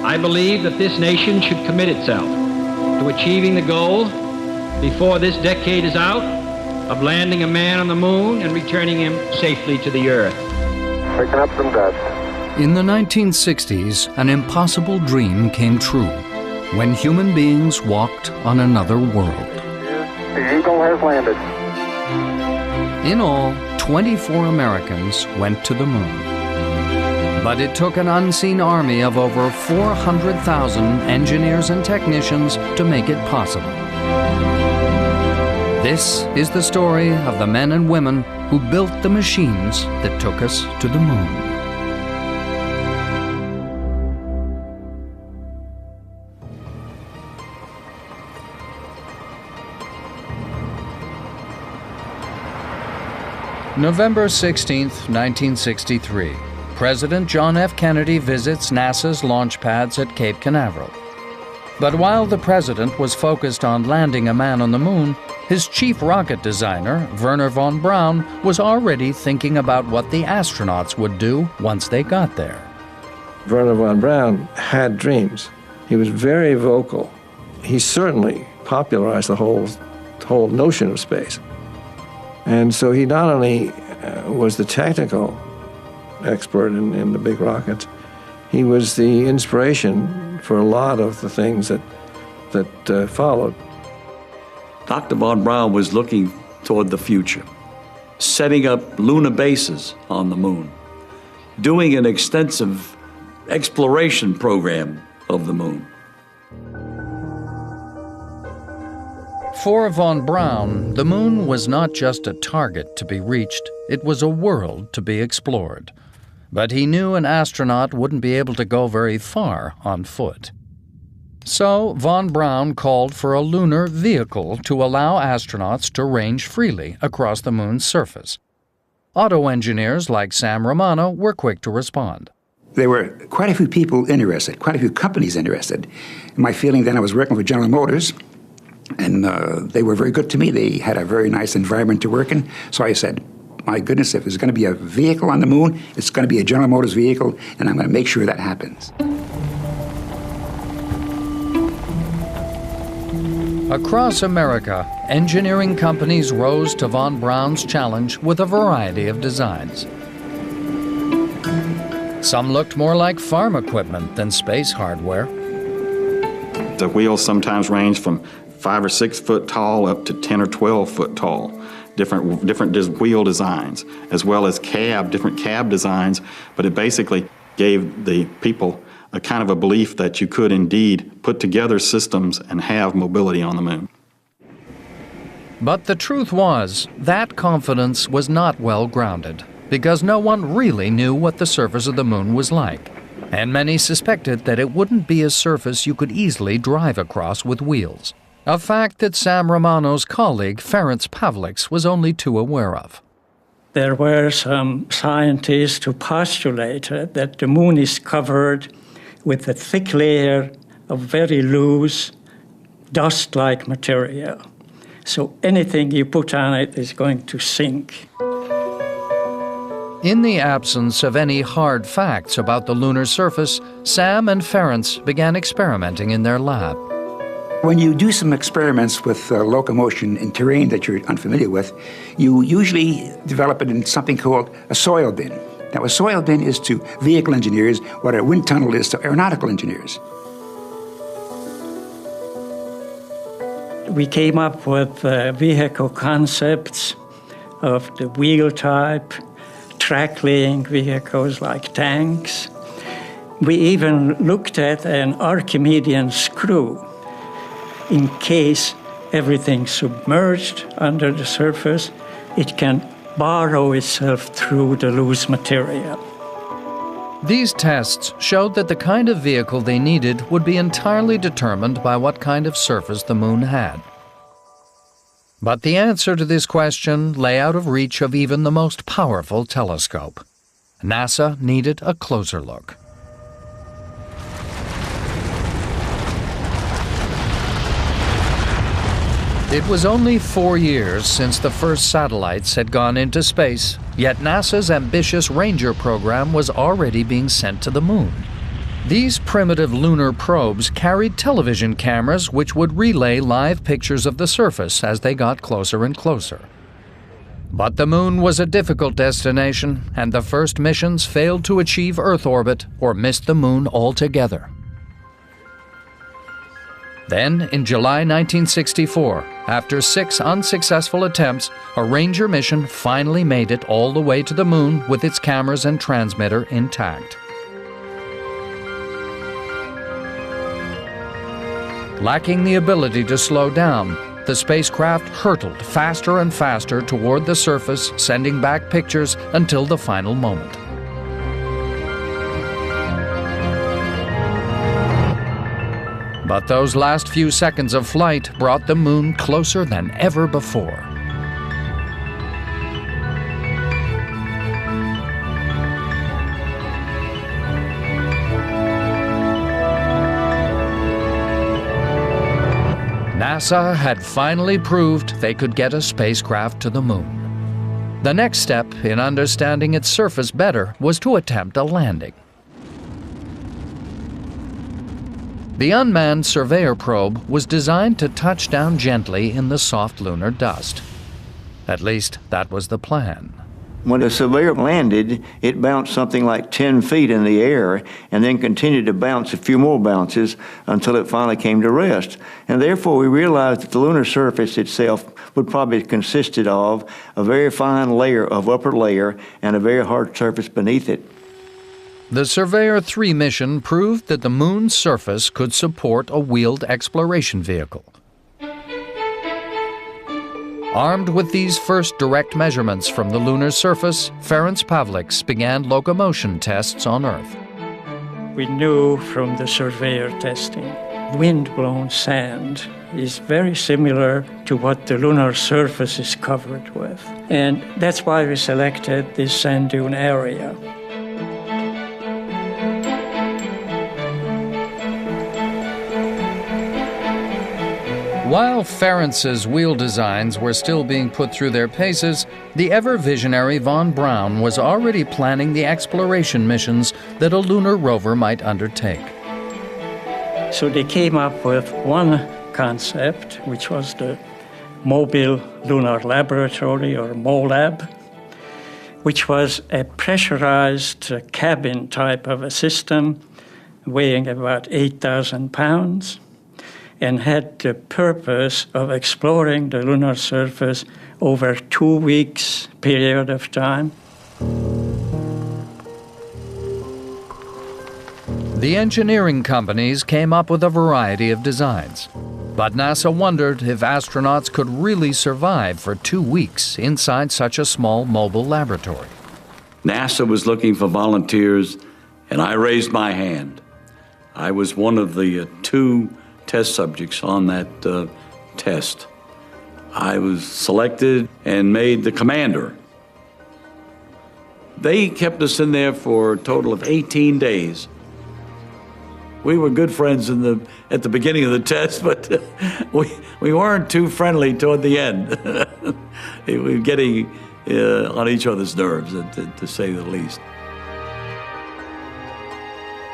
I believe that this nation should commit itself to achieving the goal before this decade is out of landing a man on the moon and returning him safely to the Earth. Picking up some dust. In the 1960s, an impossible dream came true when human beings walked on another world. The Eagle has landed. In all, 24 Americans went to the moon. But it took an unseen army of over 400,000 engineers and technicians to make it possible. This is the story of the men and women who built the machines that took us to the moon. November 16, 1963. President John F. Kennedy visits NASA's launch pads at Cape Canaveral. But while the president was focused on landing a man on the moon, his chief rocket designer, Wernher von Braun, was already thinking about what the astronauts would do once they got there. Wernher von Braun had dreams. He was very vocal. He certainly popularized the whole notion of space. And so he not only was the technical expert in the big rockets, he was the inspiration for a lot of the things that followed. Dr. von Braun was looking toward the future, setting up lunar bases on the moon, doing an extensive exploration program of the moon. For von Braun, the moon was not just a target to be reached, it was a world to be explored. But he knew an astronaut wouldn't be able to go very far on foot. So von Braun called for a lunar vehicle to allow astronauts to range freely across the moon's surface. Auto engineers like Sam Romano were quick to respond. There were quite a few people interested, quite a few companies interested. My feeling then, I was working for General Motors, and they were very good to me. They had a very nice environment to work in. So I said, my goodness, if there's going to be a vehicle on the moon, it's going to be a General Motors vehicle, and I'm going to make sure that happens. Across America, engineering companies rose to von Braun's challenge with a variety of designs. Some looked more like farm equipment than space hardware. The wheels sometimes range from 5 or 6 foot tall up to 10 or 12 foot tall. Different wheel designs, as well as different cab designs, but it basically gave the people a kind of a belief that you could indeed put together systems and have mobility on the moon. But the truth was, that confidence was not well grounded, because no one really knew what the surface of the moon was like, and many suspected that it wouldn't be a surface you could easily drive across with wheels. A fact that Sam Romano's colleague, Ferenc Pavliks, was only too aware of. There were some scientists who postulated that the moon is covered with a thick layer of very loose, dust-like material. So anything you put on it is going to sink. In the absence of any hard facts about the lunar surface, Sam and Ferenc began experimenting in their lab. When you do some experiments with locomotion in terrain that you're unfamiliar with, you usually develop it in something called a soil bin. Now, a soil bin is to vehicle engineers what a wind tunnel is to aeronautical engineers. We came up with vehicle concepts of the wheel type, track-laying vehicles like tanks. We even looked at an Archimedean screw in case everything's submerged under the surface, it can borrow itself through the loose material. These tests showed that the kind of vehicle they needed would be entirely determined by what kind of surface the moon had. But the answer to this question lay out of reach of even the most powerful telescope. NASA needed a closer look. It was only 4 years since the first satellites had gone into space, yet NASA's ambitious Ranger program was already being sent to the moon. These primitive lunar probes carried television cameras which would relay live pictures of the surface as they got closer and closer. But the Moon was a difficult destination, and the first missions failed to achieve Earth orbit or missed the Moon altogether. Then, in July 1964, after 6 unsuccessful attempts, a Ranger mission finally made it all the way to the Moon with its cameras and transmitter intact. Lacking the ability to slow down, the spacecraft hurtled faster and faster toward the surface, sending back pictures until the final moment. But those last few seconds of flight brought the Moon closer than ever before. NASA had finally proved they could get a spacecraft to the Moon. The next step in understanding its surface better was to attempt a landing. The unmanned surveyor probe was designed to touch down gently in the soft lunar dust. At least, that was the plan. When the surveyor landed, it bounced something like 10 feet in the air and then continued to bounce a few more bounces until it finally came to rest. And therefore, we realized that the lunar surface itself would probably consisted of a very fine layer of upper layer and a very hard surface beneath it. The Surveyor 3 mission proved that the Moon's surface could support a wheeled exploration vehicle. Armed with these first direct measurements from the lunar surface, Ferenc Pavliks began locomotion tests on Earth. We knew from the surveyor testing, wind-blown sand is very similar to what the lunar surface is covered with. And that's why we selected this sand dune area. While Ferenc's wheel designs were still being put through their paces, the ever-visionary von Braun was already planning the exploration missions that a lunar rover might undertake. So they came up with one concept, which was the Mobile Lunar Laboratory, or MOLAB, which was a pressurized cabin type of a system weighing about 8,000 pounds. And had the purpose of exploring the lunar surface over 2 weeks period of time. The engineering companies came up with a variety of designs, but NASA wondered if astronauts could really survive for 2 weeks inside such a small mobile laboratory. NASA was looking for volunteers, and I raised my hand. I was one of the 2 test subjects on that test. I was selected and made the commander. They kept us in there for a total of 18 days. We were good friends at the beginning of the test, but we weren't too friendly toward the end. We were getting on each other's nerves, to say the least.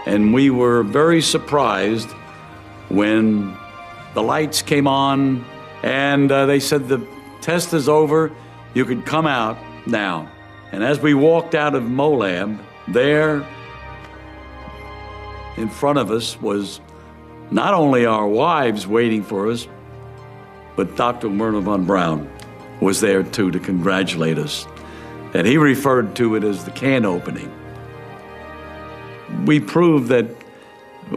And we were very surprised when the lights came on and they said, the test is over, you can come out now. And as we walked out of MOLAB, there in front of us was not only our wives waiting for us, but Dr. Werner von Braun was there too to congratulate us. And he referred to it as the can opening. We proved that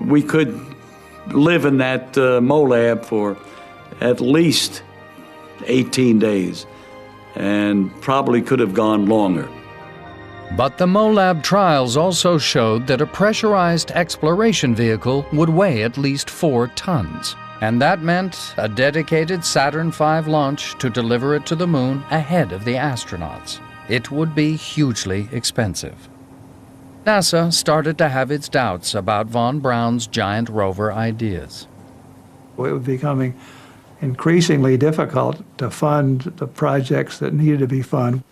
we could live in that MOLAB for at least 18 days and probably could have gone longer. But the MOLAB trials also showed that a pressurized exploration vehicle would weigh at least 4 tons. And that meant a dedicated Saturn V launch to deliver it to the Moon ahead of the astronauts. It would be hugely expensive. NASA started to have its doubts about von Braun's giant rover ideas. It was becoming increasingly difficult to fund the projects that needed to be funded.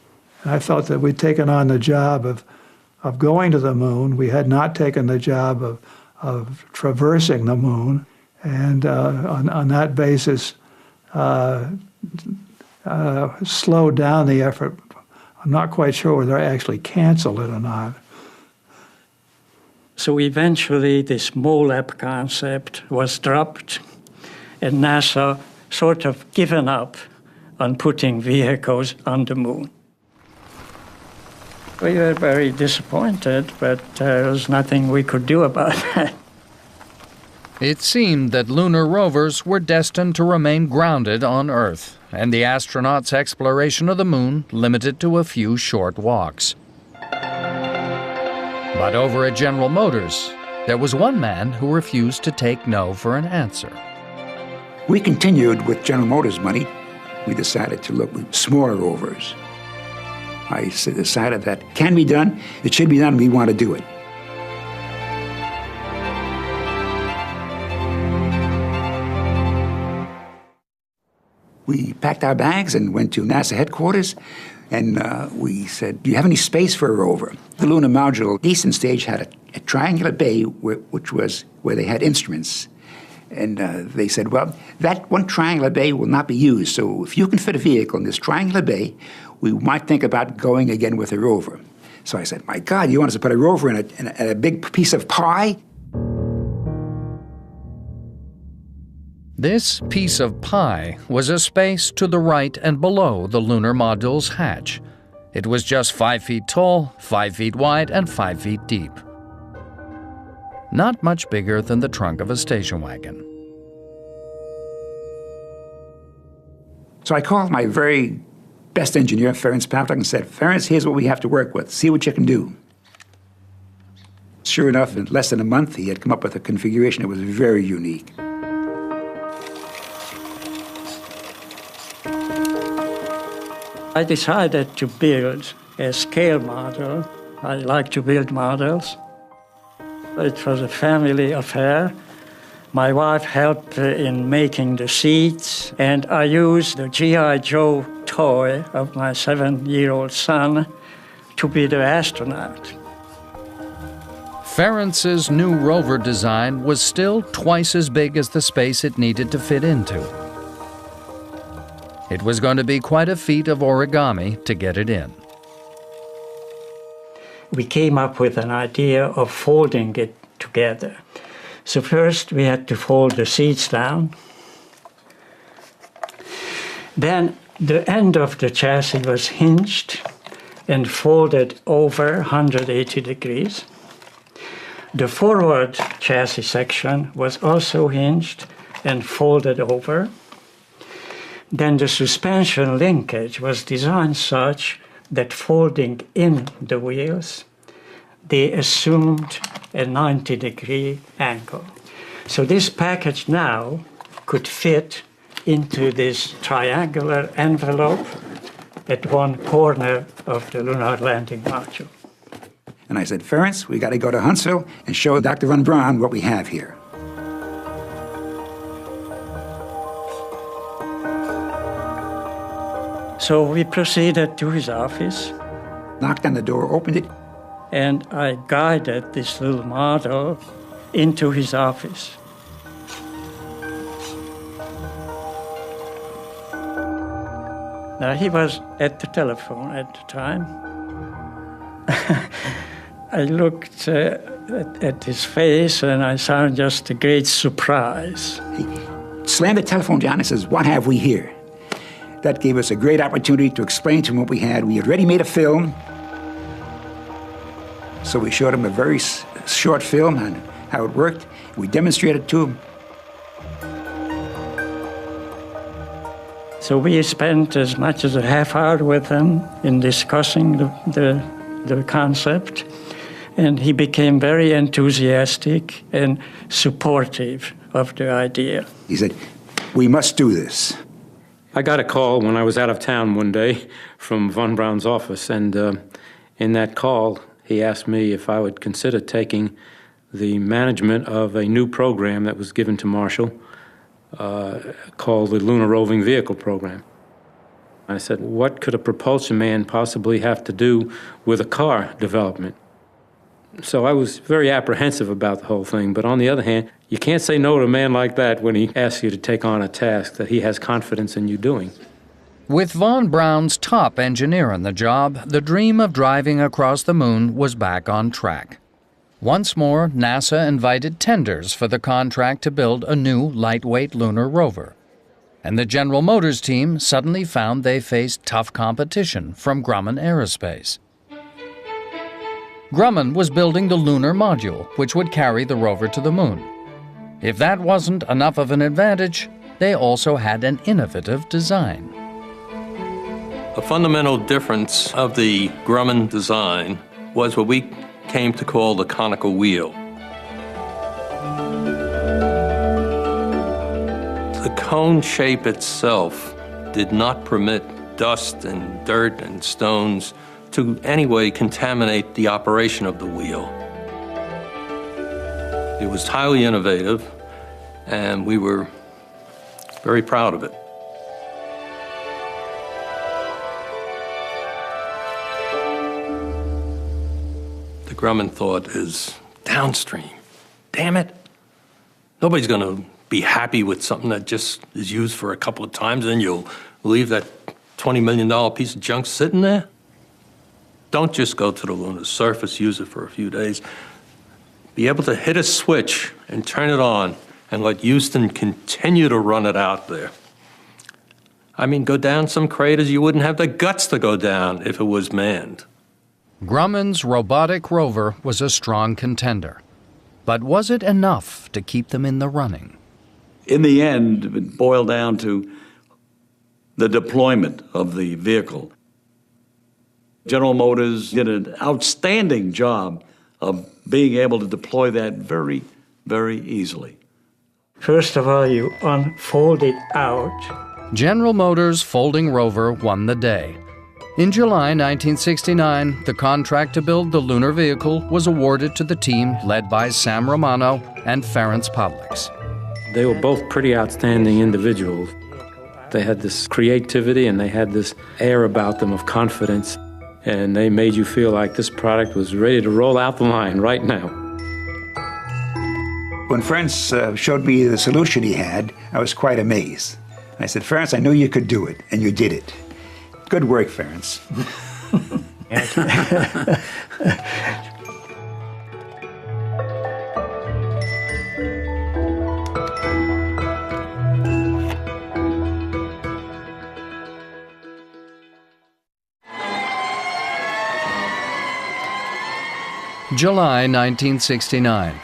And I felt that we'd taken on the job of going to the Moon. We had not taken the job of of traversing the moon, and on that basis slowed down the effort. I'm not quite sure whether I actually canceled it or not. So eventually this MOLAB concept was dropped, and NASA sort of given up on putting vehicles on the moon. We were very disappointed, but there was nothing we could do about that. It seemed that lunar rovers were destined to remain grounded on Earth, and the astronauts' exploration of the moon limited to a few short walks. But over at General Motors, there was one man who refused to take no for an answer. We continued with General Motors money. We decided to look at smaller rovers. I decided that can be done, it should be done, we want to do it. We packed our bags and went to NASA headquarters, and we said, do you have any space for a rover? The lunar module Eastern stage had a triangular bay which was where they had instruments. And they said, well, that one triangular bay will not be used, so if you can fit a vehicle in this triangular bay, we might think about going again with a rover. So I said, my God, you want us to put a rover in a big piece of pie? This piece of pie was a space to the right and below the lunar module's hatch. It was just 5 feet tall, 5 feet wide, and 5 feet deep. Not much bigger than the trunk of a station wagon. So I called my very best engineer, Ferenc Pavlik, and said, Ferenc, here's what we have to work with. See what you can do. Sure enough, in less than a month, he had come up with a configuration that was very unique. I decided to build a scale model. I like to build models. It was a family affair. My wife helped in making the seats, and I used the G.I. Joe toy of my 7-year-old son to be the astronaut. Ferenc's new rover design was still twice as big as the space it needed to fit into. It was going to be quite a feat of origami to get it in. We came up with an idea of folding it together. So first we had to fold the seats down. Then the end of the chassis was hinged and folded over 180 degrees. The forward chassis section was also hinged and folded over. Then the suspension linkage was designed such that folding in the wheels, they assumed a 90-degree angle. So this package now could fit into this triangular envelope at one corner of the lunar landing module. And I said, Ferenc, we got to go to Huntsville and show Dr. von Braun what we have here. So we proceeded to his office. Knocked on the door, opened it. And I guided this little model into his office. Now, he was at the telephone at the time. I looked at his face, and I saw just a great surprise. He slammed the telephone down and says, what have we here? That gave us a great opportunity to explain to him what we had. We had already made a film. So we showed him a very short film on how it worked. We demonstrated to him. So we spent as much as a half hour with him in discussing the concept. And he became very enthusiastic and supportive of the idea. He said, we must do this. I got a call when I was out of town one day from von Braun's office, and in that call, he asked me if I would consider taking the management of a new program that was given to Marshall called the Lunar Roving Vehicle Program. I said, what could a propulsion man possibly have to do with a car development? So I was very apprehensive about the whole thing. But on the other hand, you can't say no to a man like that when he asks you to take on a task that he has confidence in you doing. With Von Braun's top engineer on the job, the dream of driving across the moon was back on track. Once more, NASA invited tenders for the contract to build a new lightweight lunar rover. And the General Motors team suddenly found they faced tough competition from Grumman Aerospace. Grumman was building the lunar module, which would carry the rover to the moon. If that wasn't enough of an advantage, they also had an innovative design. A fundamental difference of the Grumman design was what we came to call the conical wheel. The cone shape itself did not permit dust and dirt and stones to anyway contaminate the operation of the wheel. It was highly innovative, and we were very proud of it. The Grumman thought is downstream. Damn it. Nobody's going to be happy with something that just is used for a couple of times, and you'll leave that $20 million piece of junk sitting there. Don't just go to the lunar surface, use it for a few days. Be able to hit a switch and turn it on and let Houston continue to run it out there. I mean, go down some craters you wouldn't have the guts to go down if it was manned. Grumman's robotic rover was a strong contender. But was it enough to keep them in the running? In the end, it boiled down to the deployment of the vehicle. General Motors did an outstanding job of being able to deploy that very, very easily. First of all, you unfold it out. General Motors' folding rover won the day. In July 1969, the contract to build the lunar vehicle was awarded to the team led by Sam Romano and Ferenc Pavliks. They were both pretty outstanding individuals. They had this creativity and they had this air about them of confidence, and they made you feel like this product was ready to roll out the line right now. When Ferenc showed me the solution he had, I was quite amazed. I said, Ferenc, I knew you could do it, and you did it. Good work, Ferenc. July 1969.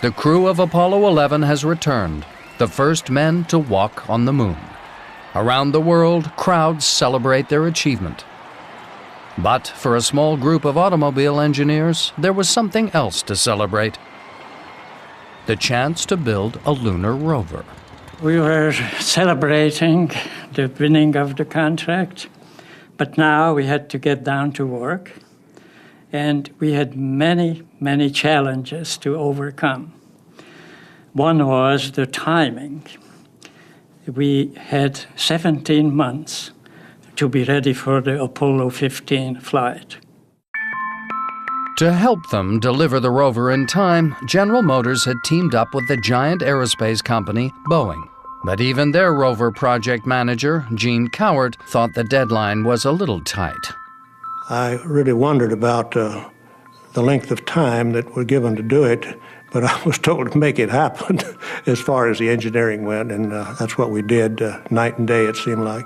The crew of Apollo 11 has returned, the first men to walk on the moon. Around the world, crowds celebrate their achievement. But for a small group of automobile engineers, there was something else to celebrate: the chance to build a lunar rover. We were celebrating the winning of the contract, but now we had to get down to work, and we had many, many challenges to overcome. One was the timing. We had 17 months to be ready for the Apollo 15 flight. To help them deliver the rover in time, General Motors had teamed up with the giant aerospace company, Boeing. But even their rover project manager, Gene Cowart, thought the deadline was a little tight. I really wondered about the length of time that we're given to do it, but I was told to make it happen as far as the engineering went, and that's what we did, night and day, it seemed like.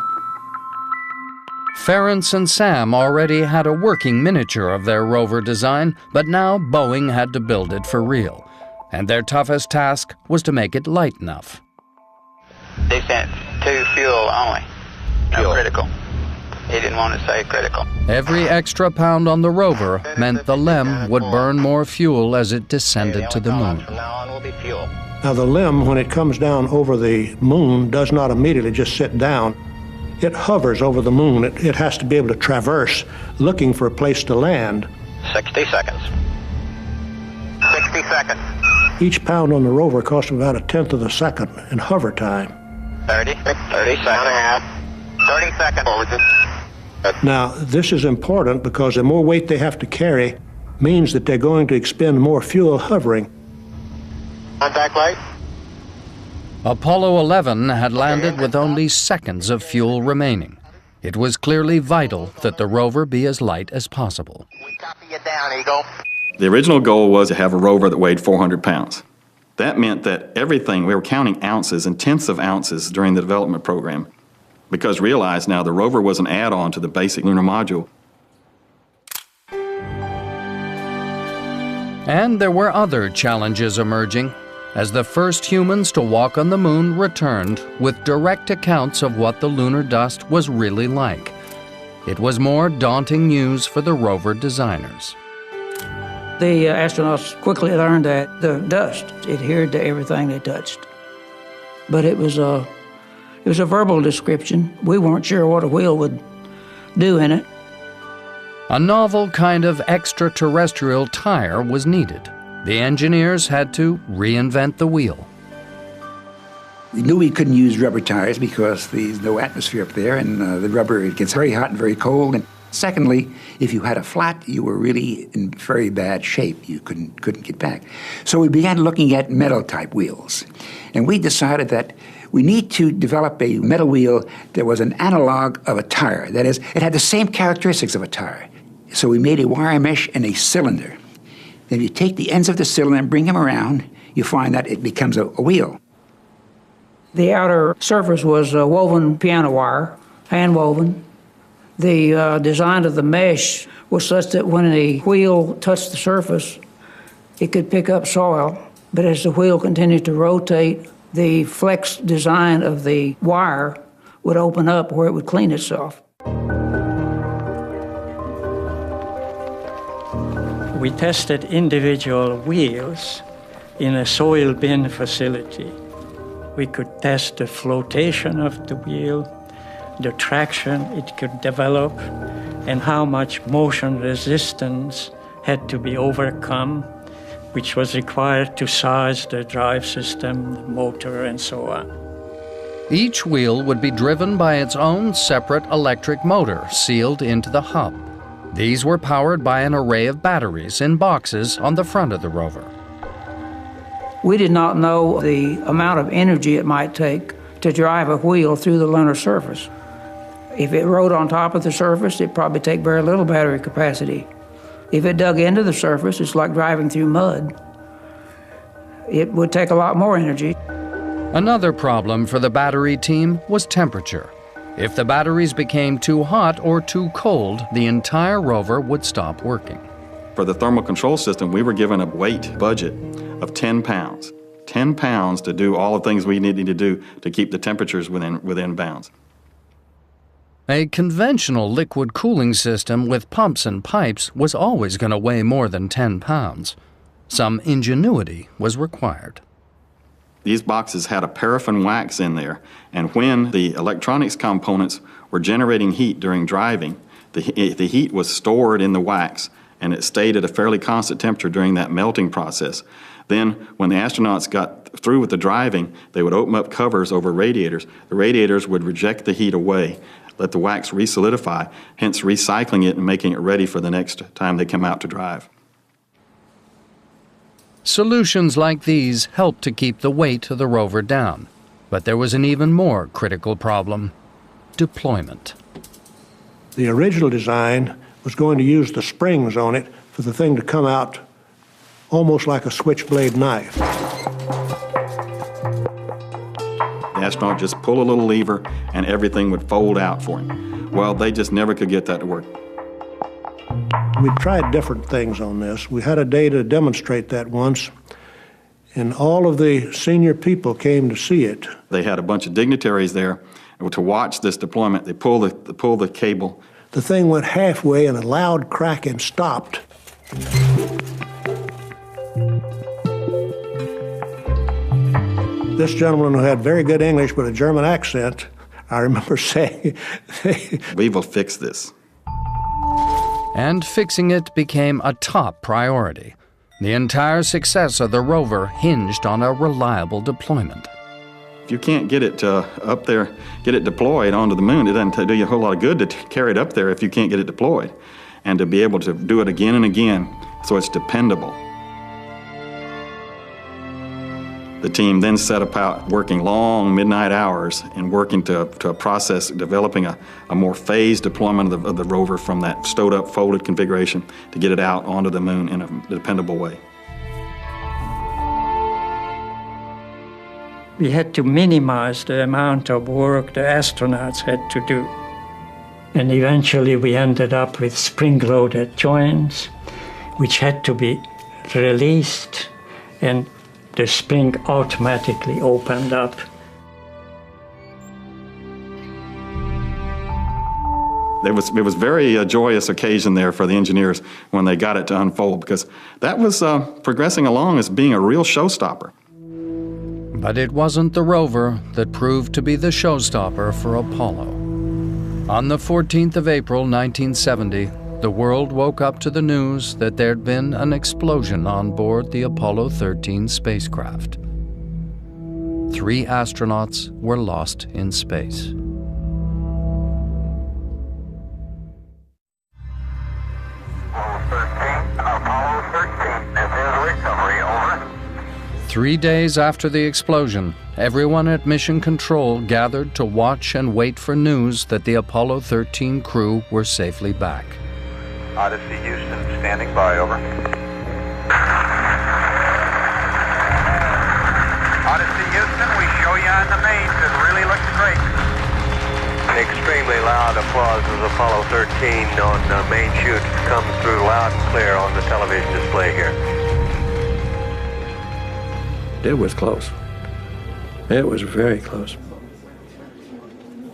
Ferenc and Sam already had a working miniature of their rover design, but now Boeing had to build it for real. And their toughest task was to make it light enough. They sent 2 fuel only, no critical. He didn't want to say critical. Every extra pound on the rover meant the LEM would burn more fuel as it descended to the moon. From now on will be fuel. Now the LEM, when it comes down over the moon, does not immediately just sit down. It hovers over the moon. It has to be able to traverse, looking for a place to land. 60 seconds. 60 seconds. Each pound on the rover costs about 1/10 of a second in hover time. 30 seconds. 30 seconds. Now, this is important because the more weight they have to carry, means that they're going to expend more fuel hovering. Contact light. Apollo 11 had landed with only seconds of fuel remaining. It was clearly vital that the rover be as light as possible. We copy you down, Eagle. The original goal was to have a rover that weighed 400 pounds. That meant that everything, we were counting ounces and tenths of ounces during the development program, because realize now the rover was an add-on to the basic lunar module. And there were other challenges emerging as the first humans to walk on the moon returned with direct accounts of what the lunar dust was really like. It was more daunting news for the rover designers. The astronauts quickly learned that the dust adhered to everything they touched. But it was a verbal description. We weren't sure what a wheel would do in it. A novel kind of extraterrestrial tire was needed. The engineers had to reinvent the wheel. We knew we couldn't use rubber tires because there's no atmosphere up there, and the rubber, it gets very hot and very cold. And secondly, if you had a flat, you were really in very bad shape. You couldn't get back. So we began looking at metal-type wheels. And we decided that we need to develop a metal wheel that was an analog of a tire. That is, it had the same characteristics of a tire. So we made a wire mesh and a cylinder. Then you take the ends of the cylinder and bring them around, you find that it becomes a wheel. The outer surface was woven piano wire, hand woven. The design of the mesh was such that when the wheel touched the surface, it could pick up soil. But as the wheel continued to rotate, the flex design of the wire would open up where it would clean itself. We tested individual wheels in a soil bin facility. We could test the flotation of the wheel, the traction it could develop, and how much motion resistance had to be overcome, which was required to size the drive system, the motor, and so on. Each wheel would be driven by its own separate electric motor sealed into the hub. These were powered by an array of batteries in boxes on the front of the rover. We did not know the amount of energy it might take to drive a wheel through the lunar surface. If it rode on top of the surface, it'd probably take very little battery capacity. If it dug into the surface, it's like driving through mud. It would take a lot more energy. Another problem for the battery team was temperature. If the batteries became too hot or too cold, the entire rover would stop working. For the thermal control system, we were given a weight budget of 10 pounds. 10 pounds to do all the things we needed to do to keep the temperatures within bounds. A conventional liquid cooling system with pumps and pipes was always going to weigh more than 10 pounds. Some ingenuity was required. These boxes had a paraffin wax in there, and when the electronics components were generating heat during driving, the heat was stored in the wax, and it stayed at a fairly constant temperature during that melting process. Then, when the astronauts got through with the driving, they would open up covers over radiators. The radiators would reject the heat away, let the wax re-solidify, hence recycling it and making it ready for the next time they come out to drive. Solutions like these helped to keep the weight of the rover down. But there was an even more critical problem: deployment. The original design was going to use the springs on it for the thing to come out almost like a switchblade knife. The astronaut just pull a little lever and everything would fold out for him. Well, they just never could get that to work. We tried different things on this. We had a day to demonstrate that once, and all of the senior people came to see it. They had a bunch of dignitaries there to watch this deployment. They pull the cable. The thing went halfway and a loud crack and stopped. This gentleman who had very good English but a German accent, I remember saying, "We will fix this." And fixing it became a top priority. The entire success of the rover hinged on a reliable deployment. If you can't get it up there, get it deployed onto the moon, it doesn't do you a whole lot of good to carry it up there if you can't get it deployed. And to be able to do it again and again, so it's dependable. The team then set about working long midnight hours and working to a process, developing a more phased deployment of the rover from that stowed-up, folded configuration to get it out onto the moon in a dependable way. We had to minimize the amount of work the astronauts had to do. And eventually we ended up with spring-loaded joints, which had to be released, and the spring automatically opened up. It was very joyous occasion there for the engineers when they got it to unfold, because that was progressing along as being a real showstopper. But it wasn't the rover that proved to be the showstopper for Apollo. On the 14th of April, 1970, the world woke up to the news that there'd been an explosion on board the Apollo 13 spacecraft. 3 astronauts were lost in space. Apollo 13, this is recovery, over. 3 days after the explosion, everyone at Mission Control gathered to watch and wait for news that the Apollo 13 crew were safely back. Odyssey Houston, standing by, over. Odyssey Houston, we show you on the mains. It really looks great. Extremely loud applause as Apollo 13 on the main chute comes through loud and clear on the television display here. It was close. It was very close.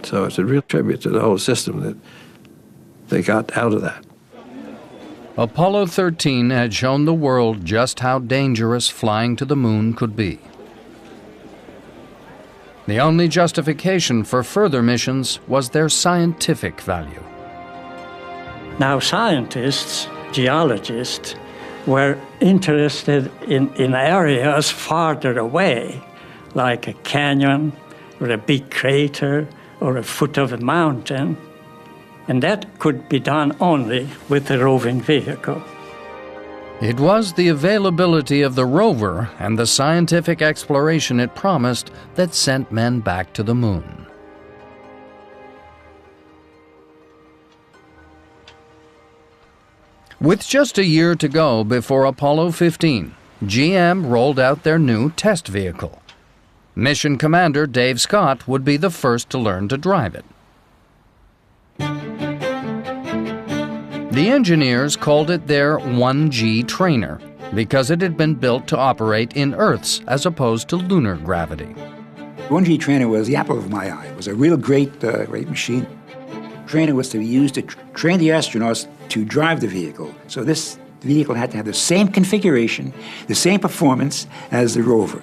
So it's a real tribute to the whole system that they got out of that. Apollo 13 had shown the world just how dangerous flying to the moon could be. The only justification for further missions was their scientific value. Now scientists, geologists, were interested in areas farther away, like a canyon or a big crater or a foot of a mountain. And that could be done only with a roving vehicle. It was the availability of the rover and the scientific exploration it promised that sent men back to the moon. With just a year to go before Apollo 15, GM rolled out their new test vehicle. Mission Commander Dave Scott would be the first to learn to drive it. The engineers called it their 1G trainer because it had been built to operate in Earth's as opposed to lunar gravity. 1G trainer was the apple of my eye. It was a real great machine. Trainer was to be used to train the astronauts to drive the vehicle. So this vehicle had to have the same configuration, the same performance as the rover.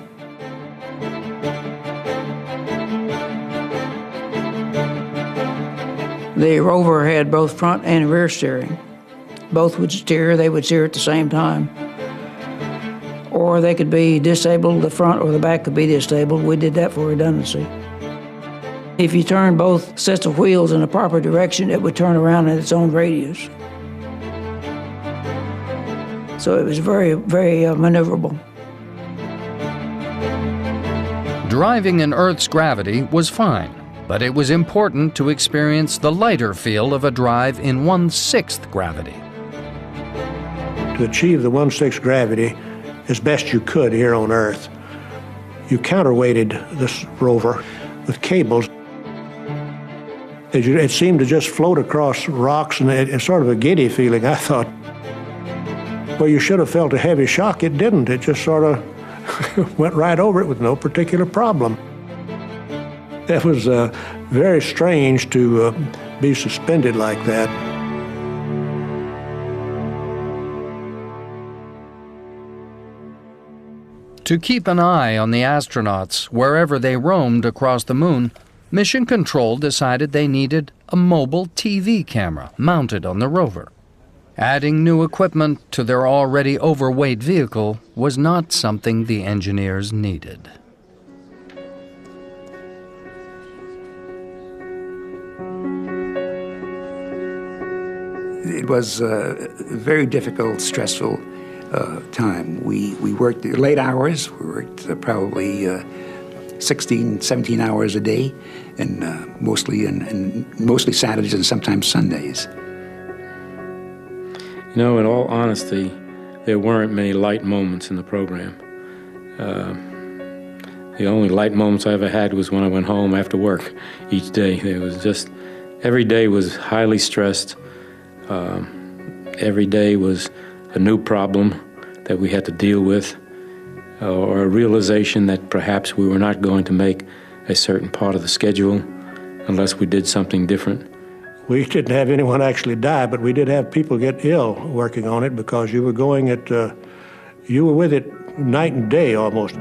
The rover had both front and rear steering. Both would steer, they would steer at the same time. Or they could be disabled, the front or the back could be disabled. We did that for redundancy. If you turn both sets of wheels in the proper direction, it would turn around in its own radius. So it was very, very maneuverable. Driving in Earth's gravity was fine, but it was important to experience the lighter feel of a drive in 1/6 gravity. To achieve the 1/6 gravity as best you could here on Earth, you counterweighted this rover with cables. It seemed to just float across rocks, and it's sort of a giddy feeling, I thought. Well, you should have felt a heavy shock. It didn't. It just sort of went right over it with no particular problem. It was very strange to be suspended like that. To keep an eye on the astronauts wherever they roamed across the moon, Mission Control decided they needed a mobile TV camera mounted on the rover. Adding new equipment to their already overweight vehicle was not something the engineers needed. It was very difficult, stressful time. We worked late hours. We worked probably 16, 17 hours a day, and mostly Saturdays and sometimes Sundays. You know, in all honesty, there weren't many light moments in the program. The only light moments I ever had was when I went home after work each day. There was just, every day was highly stressed. Every day was a new problem that we had to deal with, or a realization that perhaps we were not going to make a certain part of the schedule unless we did something different. We didn't have anyone actually die, but we did have people get ill working on it because you were going at, you were with it night and day almost.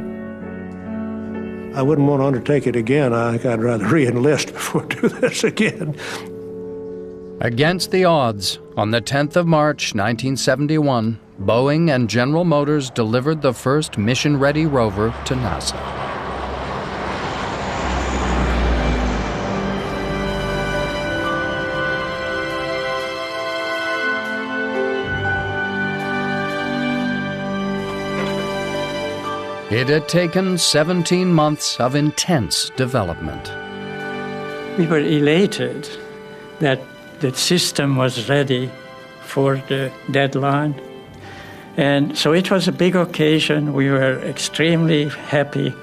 I wouldn't want to undertake it again. I think I'd rather re-enlist before do this again. Against the odds, on the 10th of March, 1971, Boeing and General Motors delivered the first mission-ready rover to NASA. It had taken 17 months of intense development. We were elated that the system was ready for the deadline. And so it was a big occasion. We were extremely happy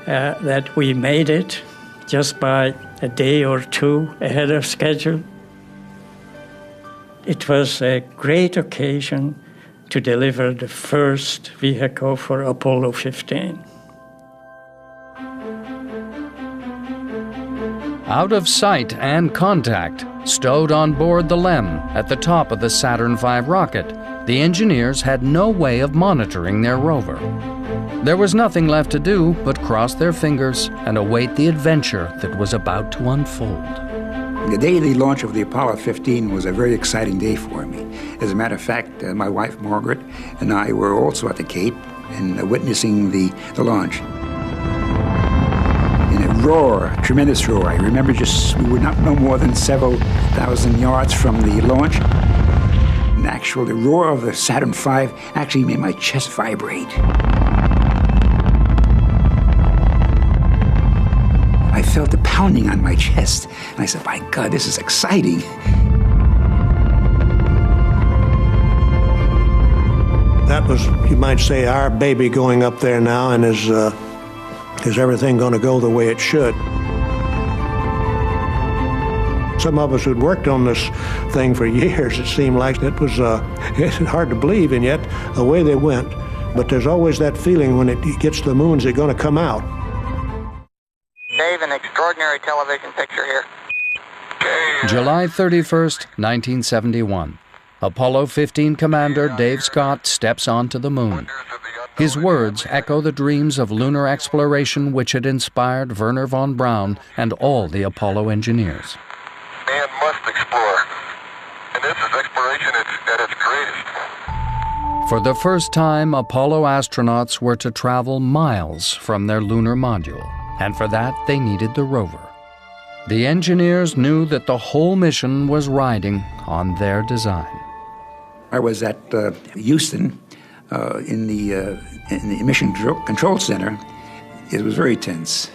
that we made it just by a day or two ahead of schedule. It was a great occasion to deliver the first vehicle for Apollo 15. Out of sight and contact, stowed on board the LEM at the top of the Saturn V rocket, the engineers had no way of monitoring their rover. There was nothing left to do but cross their fingers and await the adventure that was about to unfold. The day of the launch of the Apollo 15 was a very exciting day for me. As a matter of fact, my wife Margaret and I were also at the Cape and witnessing the launch. In a roar, a tremendous roar. I remember we were not no more than several thousand yards from the launch. And the roar of the Saturn V actually made my chest vibrate. I felt the pounding on my chest. And I said, my God, this is exciting. That was, you might say, our baby going up there now, and is everything going to go the way it should? Some of us who'd worked on this thing for years, it seemed like it was hard to believe, and yet away they went. But there's always that feeling when it gets to the moon, is it going to come out? Dave, an extraordinary television picture here. July 31st, 1971. Apollo 15 Commander Dave Scott steps onto the moon. His words echo the dreams of lunar exploration which had inspired Wernher von Braun and all the Apollo engineers. Man must explore, and this is exploration at its greatest. For the first time, Apollo astronauts were to travel miles from their lunar module, and for that they needed the rover. The engineers knew that the whole mission was riding on their design. I was at Houston in the Mission Control Center. It was very tense.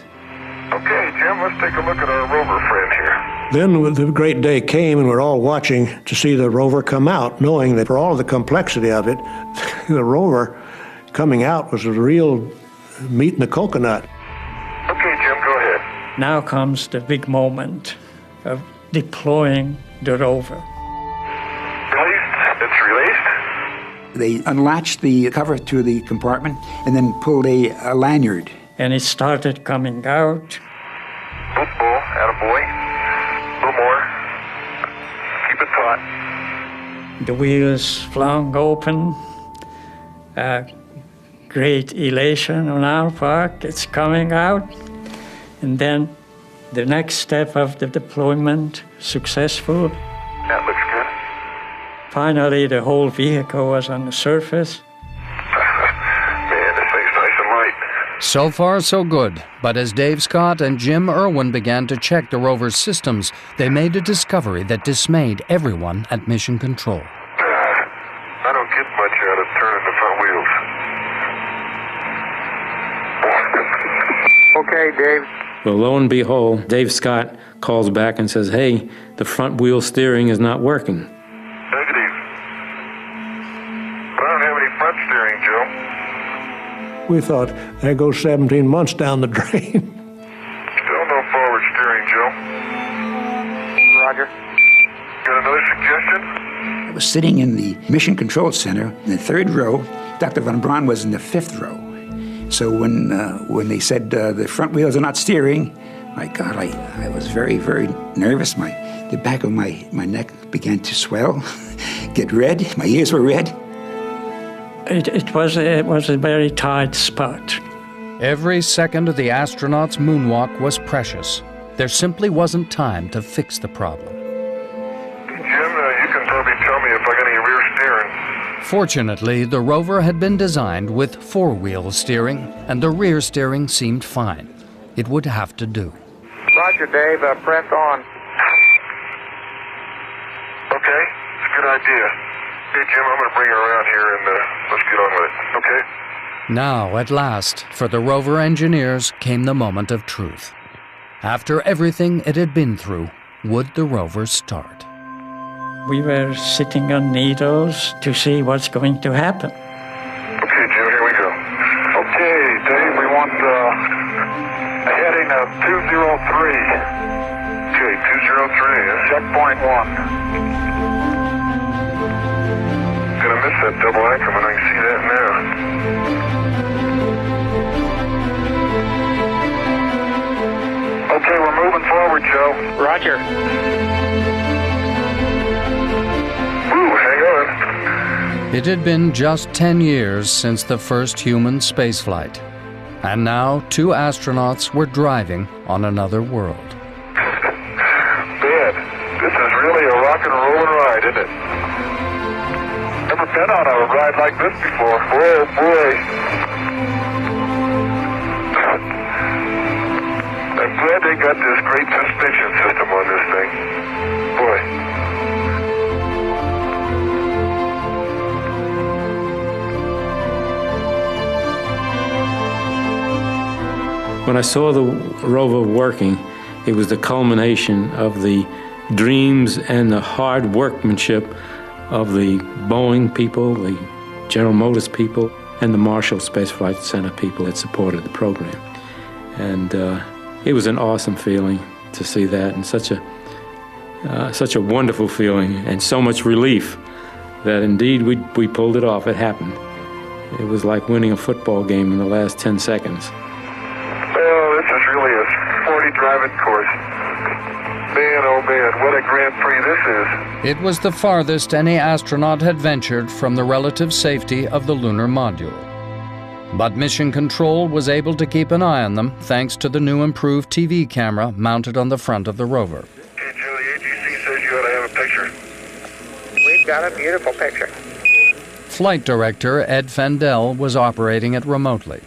Okay, Jim, let's take a look at our rover friend here. Then the great day came, and we're all watching to see the rover come out, knowing that for all of the complexity of it, the rover coming out was a real meat in the coconut. Okay, Jim, go ahead. Now comes the big moment of deploying the rover. It's released. They unlatched the cover to the compartment and then pulled a lanyard. And it started coming out. Boop, attaboy. A little more. Keep it taut. The wheels flung open. Great elation on our part. It's coming out. And then the next step of the deployment, successful. That looks good. Finally, the whole vehicle was on the surface. Man, this thing's nice and light. So far, so good. But as Dave Scott and Jim Irwin began to check the rover's systems, they made a discovery that dismayed everyone at Mission Control. I don't get much out of turning the Okay, Dave. Well, lo and behold, Dave Scott calls back and says, hey, the front wheel steering is not working. Negative. I don't have any front steering, Joe. We thought, there goes 17 months down the drain. Still no forward steering, Joe. Roger. Got another suggestion? I was sitting in the Mission Control Center in the 3rd row. Dr. von Braun was in the 5th row. So when they said the front wheels are not steering, my God, I was very, very nervous. The back of my neck began to swell, get red. My ears were red. It was a very tight spot. Every second of the astronauts' moonwalk was precious. There simply wasn't time to fix the problem. Jim, you can probably tell me if I got any rear steering. Fortunately, the rover had been designed with 4-wheel steering, and the rear steering seemed fine. It would have to do. Roger, Dave. Press on. Okay, it's a good idea. Hey, Jim, I'm going to bring her around here and let's get on with it, okay? Now, at last, for the rover engineers came the moment of truth. After everything it had been through, would the rover start? We were sitting on needles to see what's going to happen. Okay, Jim, here we go. Okay, Dave, we want a heading of 203. Okay, 203. Checkpoint 1. Gonna miss that double increment, I can see that now. Okay, we're moving forward, Joe. Roger. Ooh, hang on. It had been just 10 years since the first human spaceflight, and now 2 astronauts were driving on another world. Man, this is really a rock and rollin' ride, isn't it? Never been on a ride like this before. Oh, boy. I'm glad they got this great suspension system on this thing. Boy. When I saw the rover working, it was the culmination of the dreams and the hard workmanship of the Boeing people, the General Motors people, and the Marshall Space Flight Center people that supported the program. And it was an awesome feeling to see that, and such a wonderful feeling, and so much relief that indeed we pulled it off. It happened. It was like winning a football game in the last 10 seconds. Oh, this is really a sporty driving course. Man, oh man, what a Grand Prix this is. It was the farthest any astronaut had ventured from the relative safety of the lunar module. But Mission Control was able to keep an eye on them thanks to the new improved TV camera mounted on the front of the rover. Hey, Joe, the AGC says you ought to have a picture. We've got a beautiful picture. Flight Director Ed Fendel was operating it remotely.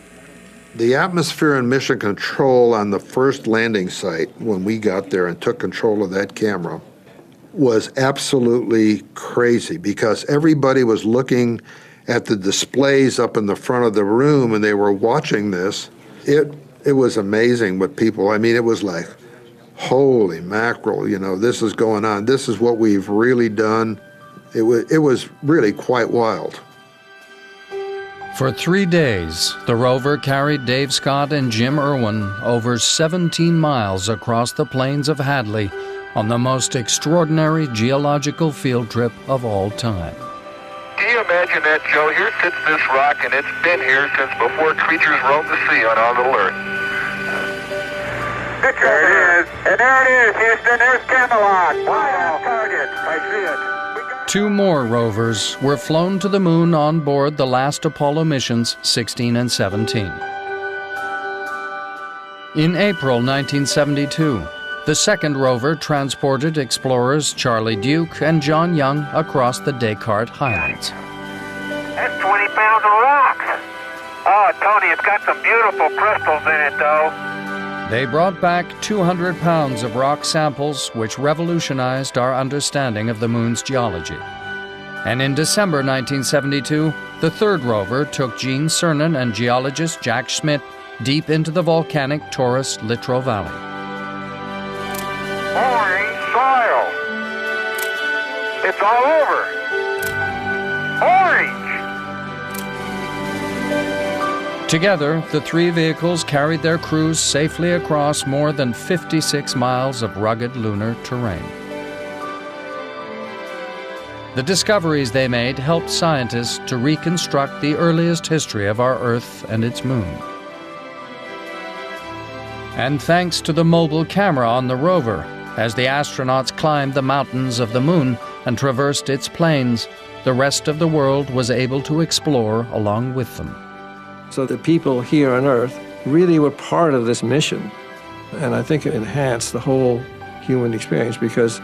The atmosphere in Mission Control on the first landing site, when we got there and took control of that camera, was absolutely crazy because everybody was looking at the displays up in the front of the room and they were watching this. It was amazing what people, I mean, it was like, holy mackerel, you know, this is going on. This is what we've really done. It was really quite wild. For 3 days, the rover carried Dave Scott and Jim Irwin over 17 miles across the plains of Hadley on the most extraordinary geological field trip of all time. Can you imagine that, Joe? Here sits this rock, and it's been here since before creatures roamed the sea on our little Earth. There it is. And there it is, Houston. There's Camelot. Wow, target. I see it. 2 more rovers were flown to the moon on board the last Apollo missions, 16 and 17. In April 1972, the second rover transported explorers Charlie Duke and John Young across the Descartes Highlands. That's 20 pounds of rocks. Oh, Tony, it's got some beautiful crystals in it, though. They brought back 200 pounds of rock samples, which revolutionized our understanding of the moon's geology. And in December 1972, the third rover took Gene Cernan and geologist Jack Schmidt deep into the volcanic Taurus Littrow Valley. Orange soil. It's all over. Orange. Together, the three vehicles carried their crews safely across more than 56 miles of rugged lunar terrain. The discoveries they made helped scientists to reconstruct the earliest history of our Earth and its moon. And thanks to the mobile camera on the rover, as the astronauts climbed the mountains of the moon and traversed its plains, the rest of the world was able to explore along with them. So the people here on Earth really were part of this mission. And I think it enhanced the whole human experience because,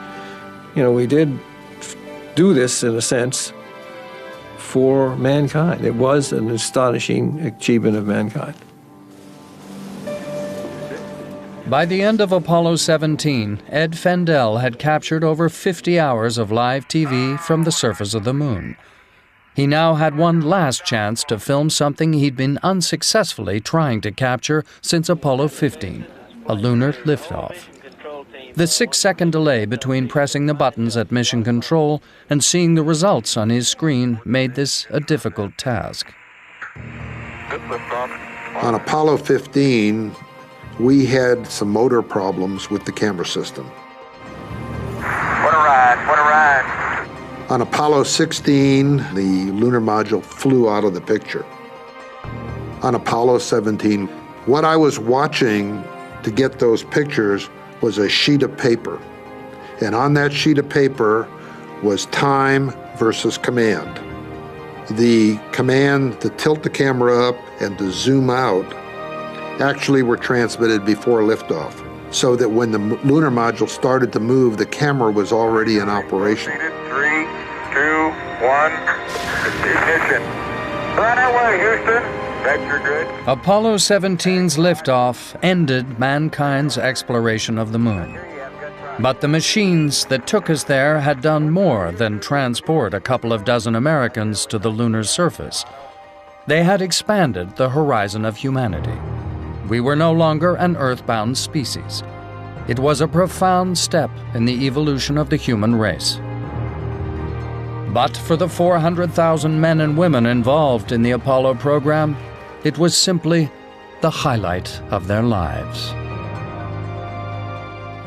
we did do this, in a sense, for mankind. It was an astonishing achievement of mankind. By the end of Apollo 17, Ed Fendell had captured over 50 hours of live TV from the surface of the moon. He now had one last chance to film something he'd been unsuccessfully trying to capture since Apollo 15, a lunar liftoff. The 6-second delay between pressing the buttons at Mission Control and seeing the results on his screen made this a difficult task. On Apollo 15, we had some motor problems with the camera system. What a ride, what a ride. On Apollo 16, the lunar module flew out of the picture. On Apollo 17, what I was watching to get those pictures was a sheet of paper. And on that sheet of paper was time versus command. The command to tilt the camera up and to zoom out actually were transmitted before liftoff, so that when the lunar module started to move, the camera was already in operation. 3, 2, 1, ignition. Right away, Houston. Vector good. Apollo 17's liftoff ended mankind's exploration of the moon. But the machines that took us there had done more than transport a couple of dozen Americans to the lunar surface. They had expanded the horizon of humanity. We were no longer an earthbound species. It was a profound step in the evolution of the human race. But for the 400,000 men and women involved in the Apollo program, it was simply the highlight of their lives.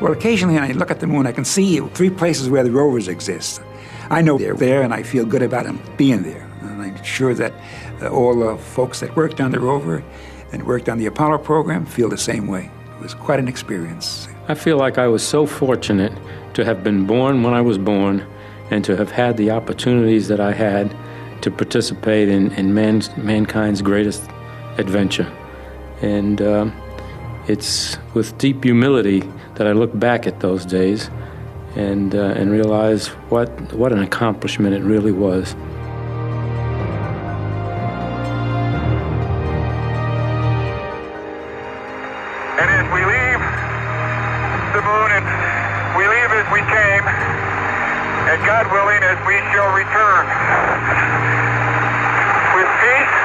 Well, occasionally when I look at the moon, I can see 3 places where the rovers exist. I know they're there, and I feel good about them being there. And I'm sure that all the folks that worked on the rover and worked on the Apollo program feel the same way. It was quite an experience. I feel like I was so fortunate to have been born when I was born and to have had the opportunities that I had to participate in mankind's greatest adventure. And it's with deep humility that I look back at those days and realize what an accomplishment it really was. And as we leave the moon, and we leave as we came, and God willing, as we shall return with peace